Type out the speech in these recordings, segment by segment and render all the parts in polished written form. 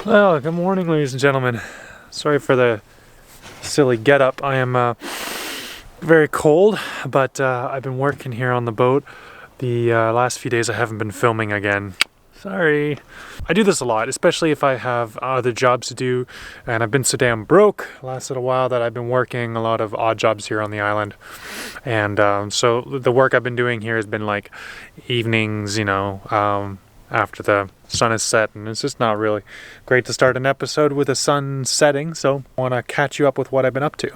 Well, good morning, ladies and gentlemen. Sorry for the silly getup. I am very cold, but I've been working here on the boat. The last few days I haven't been filming again. Sorry. I do this a lot, especially if I have other jobs to do, and I've been so damn broke last little while that I've been working a lot of odd jobs here on the island. And so the work I've been doing here has been like evenings, after the sun is set, and it's just not really great to start an episode with the sun setting, so I want to catch you up with what I've been up to.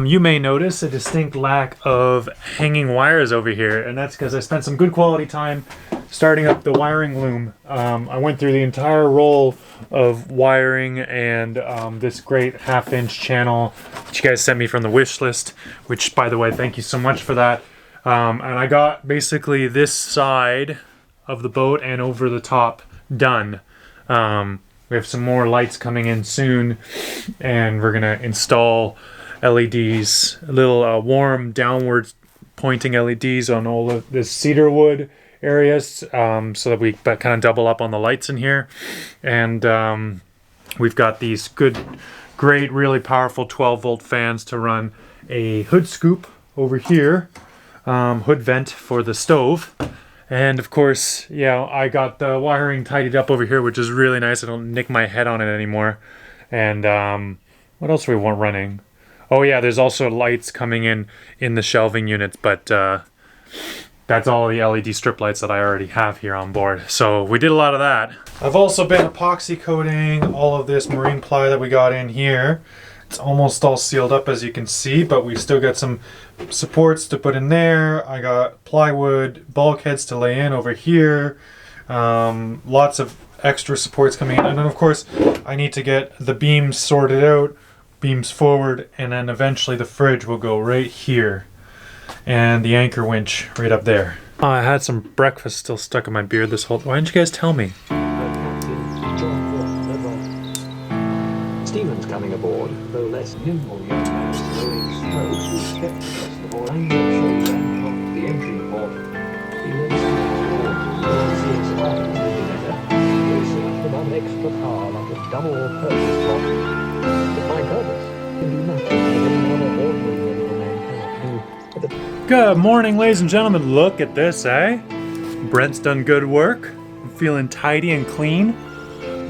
You may notice a distinct lack of hanging wires over here, and that's because I spent some good quality time starting up the wiring loom. I went through the entire roll of wiring and this great 1/2-inch channel that you guys sent me from the wish list, which, by the way, thank you so much for that. And I got basically this side of the boat and over the top done. We have some more lights coming in soon, and we're gonna install LEDs, little warm downward pointing LEDs on all of this cedar wood areas, so that we kind of double up on the lights in here. And we've got these great, really powerful 12-volt fans to run a hood scoop over here, hood vent for the stove. And of course, I got the wiring tidied up over here, which is really nice. I don't nick my head on it anymore. And what else are we running? Oh yeah, there's also lights coming in the shelving units, but that's all the LED strip lights that I already have here on board. So we did a lot of that. I've also been epoxy coating all of this marine ply that we got in here. It's almost all sealed up, as you can see, but we still got some supports to put in there. I got plywood bulkheads to lay in over here. Lots of extra supports coming in. And then, of course, I need to get the beams sorted out, beams forward, and then eventually the fridge will go right here. And the anchor winch right up there. Oh, I had some breakfast still stuck in my beard this whole... Why didn't you guys tell me? Stevens coming aboard, though less nimble young man slowing slow to step across the board. I'm not sure from the entry port. He lives in seeing surprise moving better. He selected an extra car like a double purpose block. But my goodness, can do nothing that any other ordinary medical man cannot do. Good morning, ladies and gentlemen. Look at this, eh? Brent's done good work. I'm feeling tidy and clean.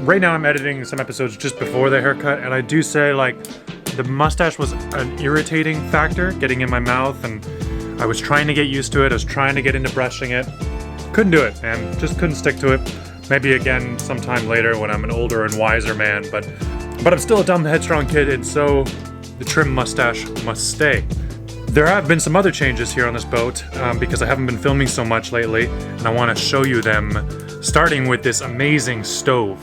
Right now I'm editing some episodes just before the haircut, and I do say, like, the mustache was an irritating factor getting in my mouth, and I was trying to get used to it. I was trying to get into brushing it. Couldn't do it, man. Just couldn't stick to it. Maybe again sometime later when I'm an older and wiser man, but I'm still a dumb, headstrong kid, and so the trim mustache must stay. There have been some other changes here on this boat because I haven't been filming so much lately, and I want to show you them, starting with this amazing stove.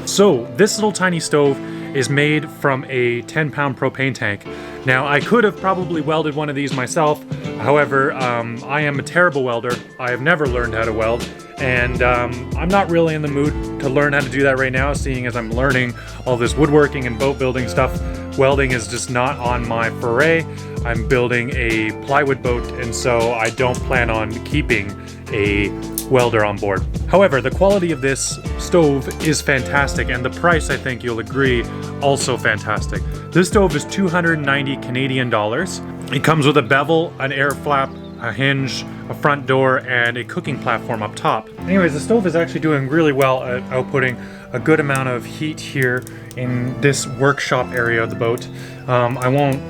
So this little tiny stove is made from a 10-pound propane tank. Now, I could have probably welded one of these myself. However, I am a terrible welder. I have never learned how to weld, and I'm not really in the mood to learn how to do that right now, seeing as I'm learning all this woodworking and boat building stuff. Welding is just not on my foray. I'm building a plywood boat, and so I don't plan on keeping a welder on board. However, the quality of this stove is fantastic, and the price, I think you'll agree, also fantastic. This stove is 290 Canadian dollars. It comes with a bevel, an air flap, a hinge, a front door, and a cooking platform up top. Anyways, the stove is actually doing really well at outputting a good amount of heat here in this workshop area of the boat. I won't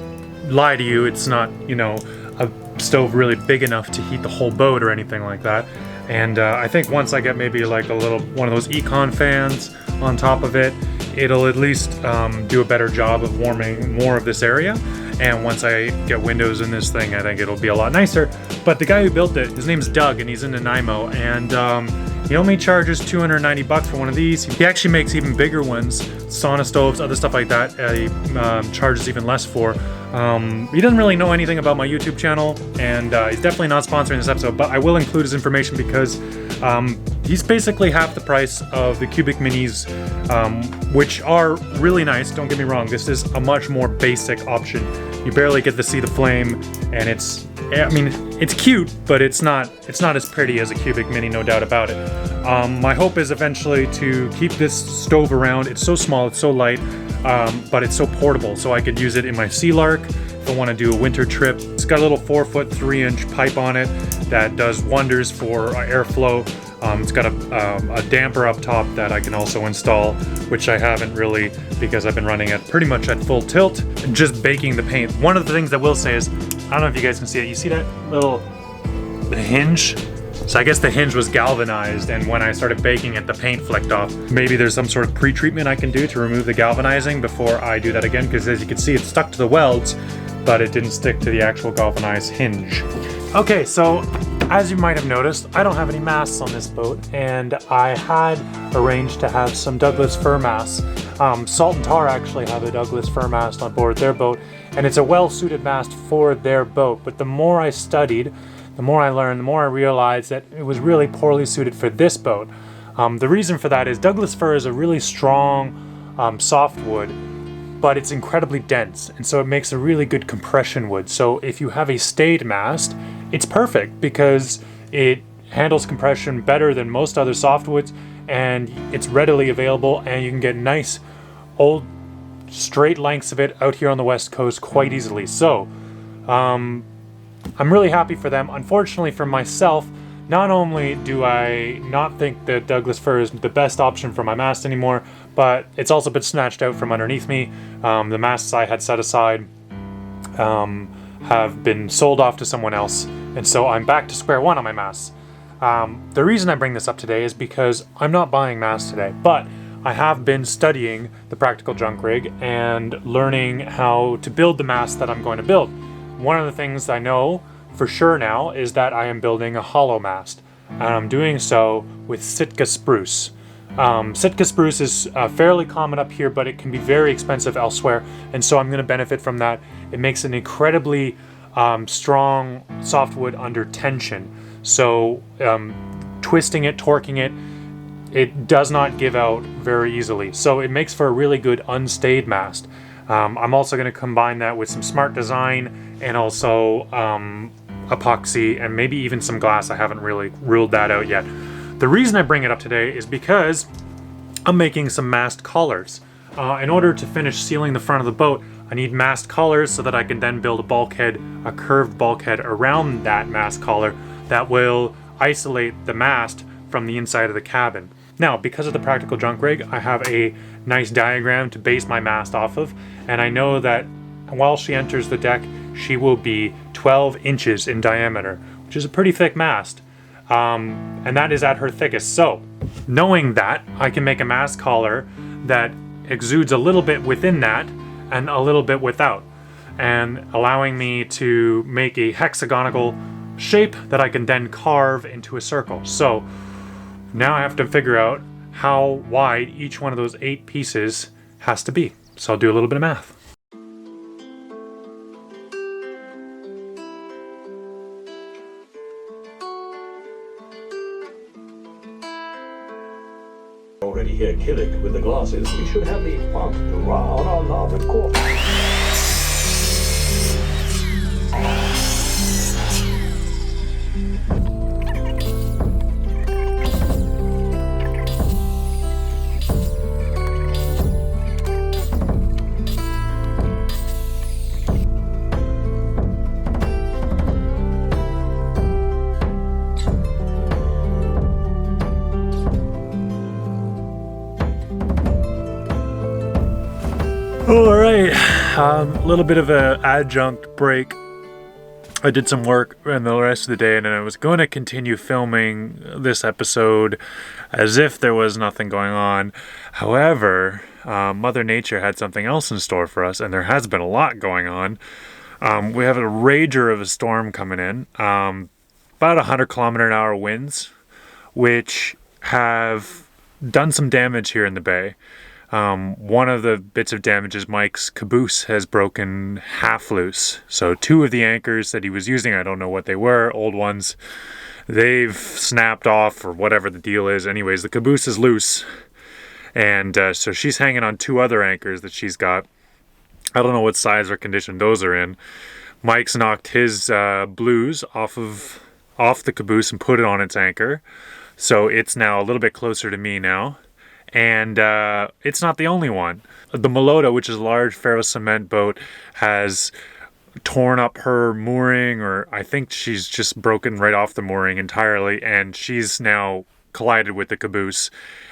lie to you, it's not, a stove really big enough to heat the whole boat or anything like that. And I think once I get maybe like one of those econ fans on top of it, it'll at least do a better job of warming more of this area. And once I get windows in this thing, I think it'll be a lot nicer. But the guy who built it, his name's Doug, and he's in Nanaimo, and he only charges $290 for one of these. He actually makes even bigger ones, sauna stoves, other stuff like that. He charges even less for. He doesn't really know anything about my YouTube channel, and he's definitely not sponsoring this episode, but I will include his information because he's basically half the price of the Cubic Minis, which are really nice, don't get me wrong. This is a much more basic option. You barely get to see the flame, and it's I mean, it's cute, but it's not as pretty as a Cubic Mini, no doubt about it. My hope is eventually to keep this stove around. It's so small, it's so light, but it's so portable, so I could use it in my Sea Lark if I want to do a winter trip. It's got a little 4-foot 3-inch pipe on it that does wonders for airflow. It's got a damper up top that I can also install, which I haven't really, because I've been running it pretty much at full tilt and just baking the paint. One of the things that I will say is, I don't know if you guys can see it, you see that the hinge? So I guess the hinge was galvanized, and when I started baking it, the paint flicked off. Maybe there's some sort of pre-treatment I can do to remove the galvanizing before I do that again, because as you can see, it's stuck to the welds, but it didn't stick to the actual galvanized hinge. Okay, so as you might have noticed, I don't have any masts on this boat, and I had arranged to have some Douglas fir masts. Salt and Tar actually have a Douglas fir mast on board their boat, and it's a well-suited mast for their boat. But the more I studied, the more I learned, the more I realized that it was really poorly suited for this boat. The reason for that is Douglas fir is a really strong softwood, but it's incredibly dense, and so it makes a really good compression wood. So if you have a stayed mast, it's perfect because it handles compression better than most other softwoods, and it's readily available, and you can get nice old straight lengths of it out here on the West Coast quite easily. So I'm really happy for them. Unfortunately for myself, not only do I not think that Douglas fir is the best option for my mast anymore, but it's also been snatched out from underneath me. The masts I had set aside have been sold off to someone else, and so I'm back to square one on my masts. The reason I bring this up today is because I'm not buying masts today, but I have been studying the practical junk rig and learning how to build the mast that I'm going to build. One of the things I know for sure now is that I am building a hollow mast, and I'm doing so with Sitka spruce. Sitka spruce is fairly common up here, but it can be very expensive elsewhere, and so I'm going to benefit from that. It makes an incredibly strong softwood under tension, so twisting it, torquing it, it does not give out very easily, so it makes for a really good unstayed mast. I'm also going to combine that with some smart design and also epoxy and maybe even some glass. I haven't really ruled that out yet. The reason I bring it up today is because I'm making some mast collars. In order to finish sealing the front of the boat, I need mast collars so that I can then build a bulkhead, a curved bulkhead around that mast collar that will isolate the mast from the inside of the cabin. Now, because of the practical junk rig, I have a nice diagram to base my mast off of, and I know that while she enters the deck, she will be 12 inches in diameter, which is a pretty thick mast, and that is at her thickest. So, knowing that, I can make a mast collar that exudes a little bit within that and a little bit without, and allowing me to make a hexagonal shape that I can then carve into a circle. So, now I have to figure out how wide each one of those 8 pieces has to be. So I'll do a little bit of math. Already here killing with the glasses, we should have the advantage on our larboard quarter. Alright, a little bit of an adjunct break. I did some work in the rest of the day, and then I was going to continue filming this episode as if there was nothing going on. However, Mother Nature had something else in store for us, and there has been a lot going on. We have a rager of a storm coming in, about 100 kilometer an hour winds, which have done some damage here in the bay. One of the bits of damage is Mike's caboose has broken half loose. So 2 of the anchors that he was using, I don't know what they were, old ones, they've snapped off or whatever the deal is. Anyways, the caboose is loose. And so she's hanging on 2 other anchors that she's got. I don't know what size or condition those are in. Mike's knocked his blues off the caboose and put it on its anchor. So it's now a little bit closer to me now. And it's not the only one. The Melota, which is a large ferro cement boat, has torn up her mooring, or I think she's just broken right off the mooring entirely, and she's now collided with the caboose.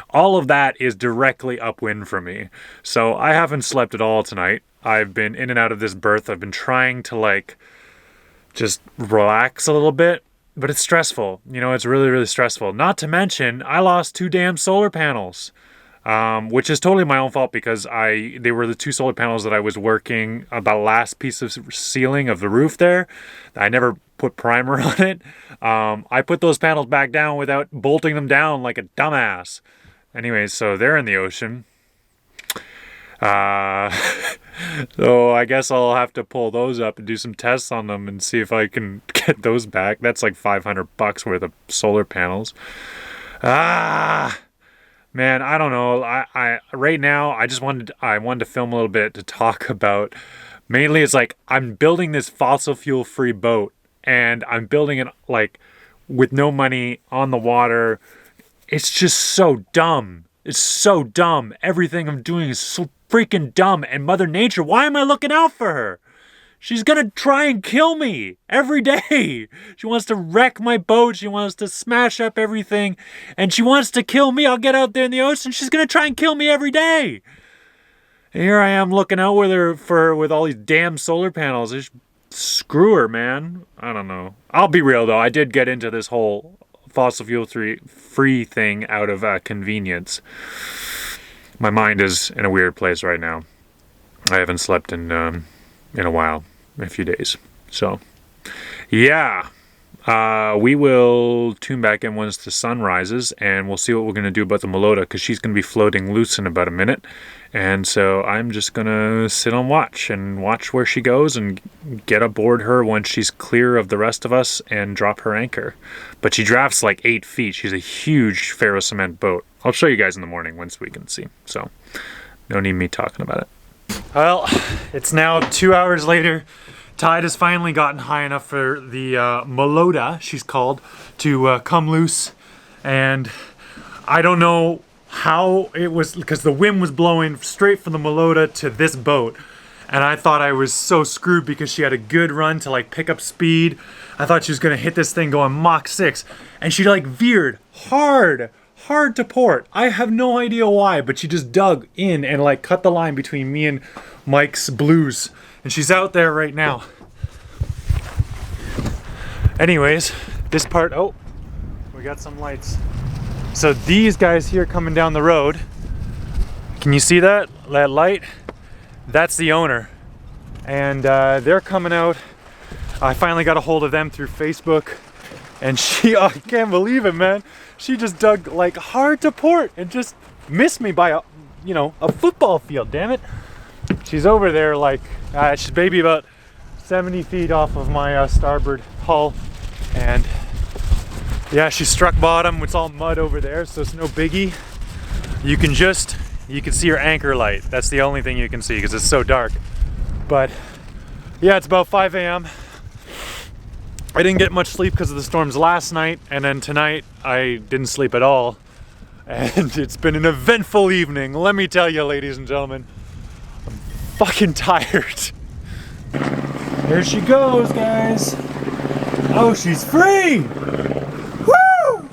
All of that is directly upwind from me. So I haven't slept at all tonight. I've been in and out of this berth. I've been trying to like just relax a little bit, but it's stressful. You know, it's really, really stressful. Not to mention, I lost 2 damn solar panels, which is totally my own fault because they were the 2 solar panels that I was working on the last piece of sealing of the roof there. I never put primer on it. I put those panels back down without bolting them down like a dumbass. Anyways, so they're in the ocean. So I guess I'll have to pull those up and do some tests on them and see if I can get those back. That's like $500 worth of solar panels. Man, I don't know. I right now I wanted to film a little bit to talk about. Mainly, it's like I'm building this fossil fuel free boat, and I'm building it like with no money on the water. It's just so dumb. It's so dumb. Everything I'm doing is so freaking dumb. And Mother Nature, why am I looking out for her? She's gonna try and kill me every day. She wants to wreck my boat. She wants to smash up everything. And she wants to kill me. I'll get out there in the ocean. She's gonna try and kill me every day. And here I am looking out with her with all these damn solar panels. Screw her, man. I don't know. I'll be real though. I did get into this whole fossil fuel free thing out of convenience. My mind is in a weird place right now. I haven't slept in a while, a few days. So, yeah. We will tune back in once the sun rises, and we'll see what we're going to do about the Melota, because she's going to be floating loose in about a minute. And so I'm just going to sit on watch and watch where she goes and get aboard her once she's clear of the rest of us and drop her anchor. But she drafts like 8 feet. She's a huge ferro cement boat. I'll show you guys in the morning once we can see. So no need me talking about it. Well, it's now 2 hours later. Tide has finally gotten high enough for the Melota, she's called, to come loose. And I don't know how it was, because the wind was blowing straight from the Melota to this boat. And I thought I was so screwed because she had a good run to like pick up speed. I thought she was going to hit this thing going Mach 6. And she like veered hard to port. I have no idea why, but she just dug in and like cut the line between me and Mike's blues. And she's out there right now. Anyways, this part, oh, we got some lights. So these guys here coming down the road, can you see that light? That's the owner. And they're coming out. I finally got a hold of them through Facebook. And I can't believe it, man. She just dug like hard to port and just missed me by a football field, damn it. She's over there like, she's maybe about 70 feet off of my starboard hull. And yeah, she struck bottom. It's all mud over there, so it's no biggie. You can see her anchor light. That's the only thing you can see because it's so dark. But yeah, it's about 5 a.m. I didn't get much sleep because of the storms last night, and then tonight I didn't sleep at all. And it's been an eventful evening, let me tell you, ladies and gentlemen. I'm fucking tired. There she goes, guys. Oh, she's free! Woo!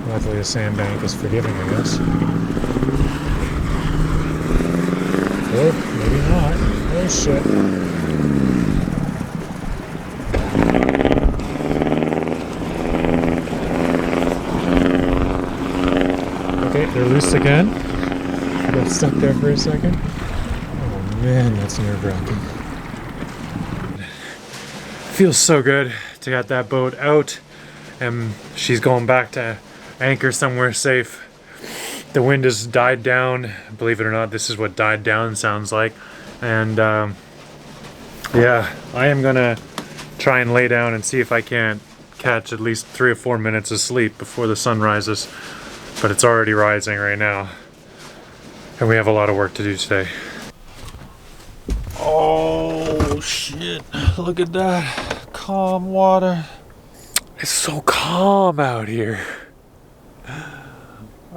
Luckily the sandbank is forgiving, I guess. Or maybe not. Oh shit. Okay, they're loose again. I got stuck there for a second. Oh man, that's nerve-wracking. Feels so good to get that boat out, and she's going back to anchor somewhere safe. The wind has died down. Believe it or not, this is what died down sounds like. And yeah, I am gonna try and lay down and see if I can't catch at least 3 or 4 minutes of sleep before the sun rises. But it's already rising right now, and we have a lot of work to do today. Oh, Look at that. Calm water. It's so calm out here.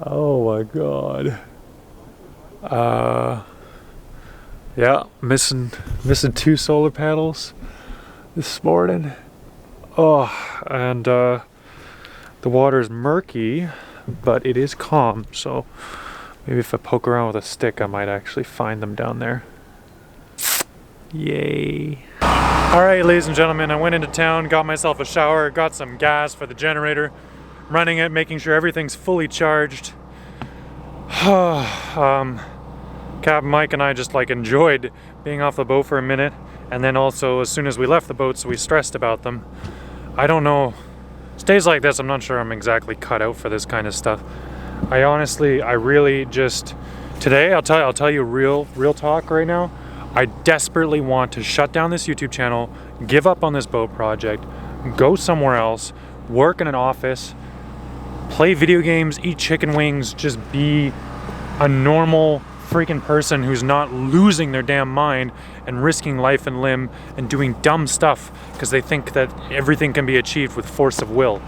Oh my god. Yeah, missing 2 solar panels this morning. Oh, and the water's murky, but it is calm, so maybe if I poke around with a stick I might actually find them down there. Yay. Alright, ladies and gentlemen, I went into town, got myself a shower, got some gas for the generator, running it, making sure everything's fully charged. Captain Mike and I just like enjoyed being off the boat for a minute, and then also as soon as we left the boats we stressed about them. I don't know, days like this I'm not sure I'm exactly cut out for this kind of stuff. I really just, today I'll tell you real talk right now. I desperately want to shut down this YouTube channel, give up on this boat project, go somewhere else, work in an office, play video games, eat chicken wings, just be a normal freaking person who's not losing their damn mind and risking life and limb and doing dumb stuff because they think that everything can be achieved with force of will.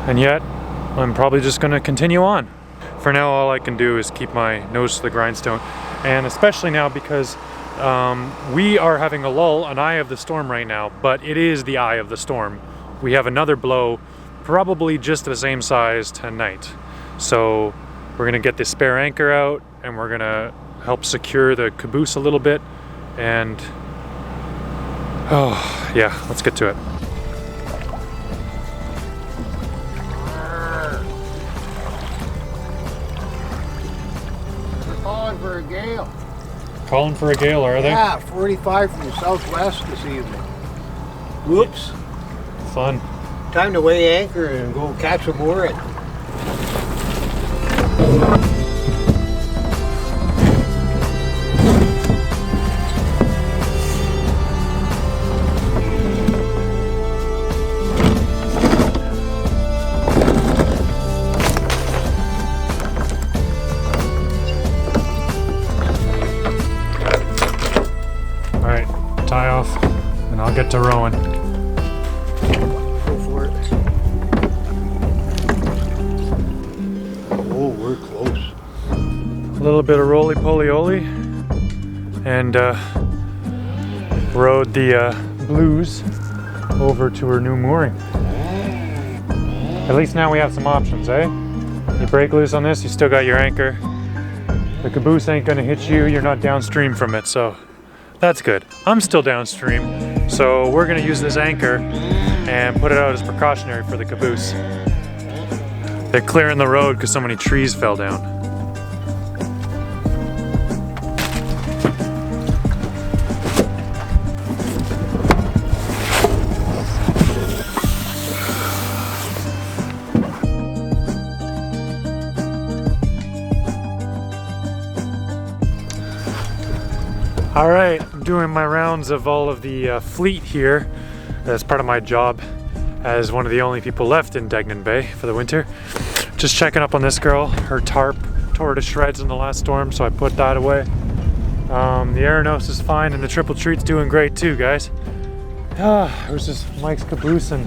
And yet, I'm probably just gonna continue on. For now, all I can do is keep my nose to the grindstone. And especially now because we are having a lull, an eye of the storm right now, but it is the eye of the storm. We have another blow, probably just the same size tonight. So we're gonna get the spare anchor out and we're gonna help secure the caboose a little bit. And oh yeah, let's get to it. Calling for a gale. Calling for a gale, are they? Yeah, 45 from the southwest this evening. Whoops. Fun. Time to weigh anchor and go catch a mooring. Tie off and I'll get to rowing. Go for it. Oh, we're close. A little bit of roly-poly-oly and rode the Blues over to her new mooring. At least now we have some options, eh? You break loose on this, you still got your anchor. The caboose ain't gonna hit you, you're not downstream from it, so that's good. I'm still downstream, so we're gonna use this anchor and put it out as precautionary for the caboose. They're clearing the road because so many trees fell down. All right, I'm doing my rounds of all of the fleet here as part of my job as one of the only people left in Degnan Bay for the winter. Just checking up on this girl. Her tarp tore to shreds in the last storm, so I put that away. The Aranos is fine and the Triple Treat's doing great too, guys. It was just Mike's caboose and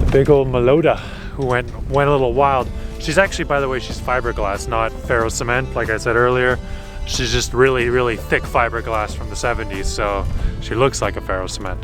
the big old Melota who went a little wild. She's actually, by the way, she's fiberglass, not ferro cement, like I said earlier. She's just really, really thick fiberglass from the 70s, so she looks like a ferro cement.